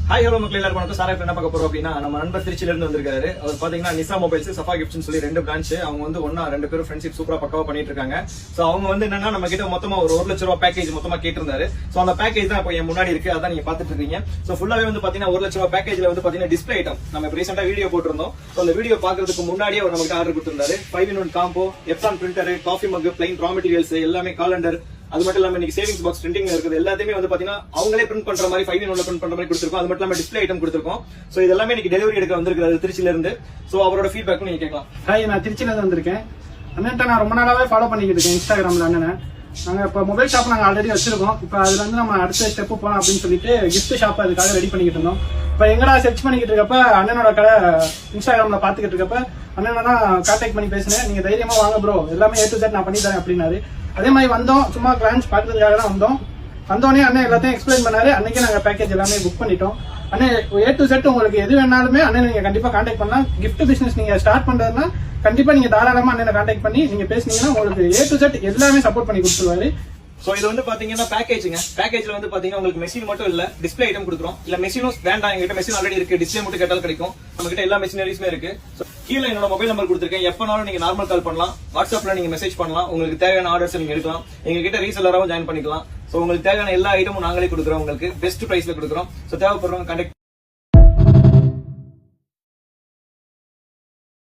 Hi hello மக்கள் எல்லாரும் வணக்கம். சாரா என்ன பார்க்க போறோம் அப்படின்னா, நம்ம நண்பர் திருச்சியில இருந்து வந்திருக்காரு. அவர் பாத்தீங்கன்னா நிசா மொபைல்ஸ், சஃபா கிஃப்ட்ஸ் சொல்லி 2 பிரான்ச். அவங்க வந்து ஒன்னா 2 பேரும் ஃப்ரெண்ட்ஷிப் சூப்பரா பக்காவா பண்ணிட்டு இருக்காங்க. சோ அவங்க வந்து என்னன்னா நம்ம கிட்ட மொத்தமா ஒரு 1 லட்சம் ரூபாய் பேக்கேஜ் மொத்தமா கேட்டிருந்தாரு. சோ அந்த பேக்கேஜ் தான் இப்போ என் முன்னாடி இருக்கு, அதான் நீங்க பாத்துட்டு இருக்கீங்க. சோ ஃபுல்லாவே வந்து பாத்தீங்கன்னா 1 லட்சம் ரூபாய் பேக்கேஜ்ல வந்து பாத்தீங்கன்னா டிஸ்பிளே ஐட்டம் நம்ம ரீசெண்டா வீடியோ போட்டிருந்தோம். சோ அந்த வீடியோ பாக்குறதுக்கு முன்னாடியே அவர் நமக்கு ஆர்டர் கொடுத்திருந்தாரு. 5-in-1 combo, Epson printer, coffee mug, plain raw materials எல்லாமே, காலண்டர், அது மட்டும் இல்லாம இன்னைக்கு சேவிங்ஸ் பாக்ஸ் பிரிண்டிங்ல இருக்குது எல்லாத்தையுமே வந்து பாத்தீங்கன்னா அவங்களே பிரிண்ட் பண்ற மாதிரி 5-in-1 பிரிண்ட் பண்ற மாதிரி கொடுத்திருக்கோம். அது மட்டும் இல்லாம டிஸ்பிளே ஐட்டம் கொடுத்திருக்கோம். சோ இது எல்லாமே இன்னைக்கு டெலிவரி எடுக்க வந்திருக்காரு திருச்சியில இருந்து. சோ அவரோட ஃபீட்பேக் நீங்க கேட்கலாம். ஹாய், நான் திருச்சியில இருந்து வந்திருக்கேன். அண்ணன்ட்ட நான் ரொம்ப நாளாவே ஃபாலோ பண்ணிக்கிட்டு இருக்கேன் இன்ஸ்டாகிராம்ல. அண்ணனை நாங்க இப்போ மொபைல் ஷாப் நாங்க ஆல்ரெடி வச்சிருக்கோம். இப்போ அதுல இருந்து நம்ம அடுத்த ஸ்டெப் போலாம் அப்படின்னு சொல்லிட்டு கிஃப்ட் ஷாப் அதுக்காக ரெடி பண்ணிக்கிட்டு இருந்தோம். இப்போ எங்கடா சர்ச் பண்ணிக்கிட்டு இருக்கப்ப அண்ணனோட கடை இன்ஸ்டாகிராம்ல பாத்துக்கிட்டு இருக்கப்ப அண்ணனை தான் கான்டாக்ட் பண்ணி பேசினேன். நீங்க தைரியமா வாங்க ப்ரோ, எல்லாமே A to Z நான் பண்ணி தரேன் அப்படின்னாரு. அதே மாதிரி வந்தோம், சும்மா கிளான்ஸ் பாக்குறதுக்காக தான் வந்தோம். வந்தோடனே அண்ணன் எல்லாத்தையும் எக்ஸ்பிளைன் பண்ணாரு. அன்னைக்கு நாங்க பேக்கேஜ் எல்லாமே புக் பண்ணிட்டோம். அண்ணே A to Z உங்களுக்கு எது வேணாலுமே அண்ணன் நீங்க கண்டிப்பா கான்டாக்ட் பண்ணலாம். கிஃப்ட் பிசினஸ் நீங்க ஸ்டார்ட் பண்றதுன்னா கண்டிப்பா நீங்க தாராளமா அண்ணனை கான்டாக்ட் பண்ணி நீங்க பேசுனீங்கன்னா உங்களுக்கு A to Z எல்லாமே சப்போர்ட் பண்ணி கொடுத்துருவாரு. சோ இது வந்து பாத்தீங்கன்னா பேக்கேஜ்ங்க. பேக்கேஜ்ல வந்து பாத்தீங்கன்னா உங்களுக்கு மெஷின் மட்டும் இல்ல, டிஸ்பிளே ஐட்டம் கொடுக்குறோம். இல்ல மெஷினும் வேண்டாம், எங்ககிட்ட மெஷின் ஆல்ரெடி இருக்கு, டிஸ்பிளே மட்டும் கேட்டாலும் கிடைக்கும். நம்ம கிட்ட எல்லா மெஷினரிஸுமே இருக்கு. கீழே என்னோட மொபைல் நம்பர் கொடுத்துருக்கேன். எப்பனாலும் நீங்க நார்மல் கால் பண்ணலாம், வாட்ஸ்அப்ல நீங்க மெசேஜ் பண்ணலாம். உங்களுக்கு தேவையான ஆர்டர்ஸ் நீங்க எடுக்கலாம். எங்க கிட்ட ரீசெல்லராவும் ஜாயின் பண்ணிக்கலாம். சோ உங்களுக்கு தேவையான எல்லா ஐட்டமும் நாங்களே கொடுக்குறோம். உங்களுக்கு பெஸ்ட் பிரைஸ்ல கொடுக்குறோம். சோ தேவைப்படுறவங்க கான்டாக்ட்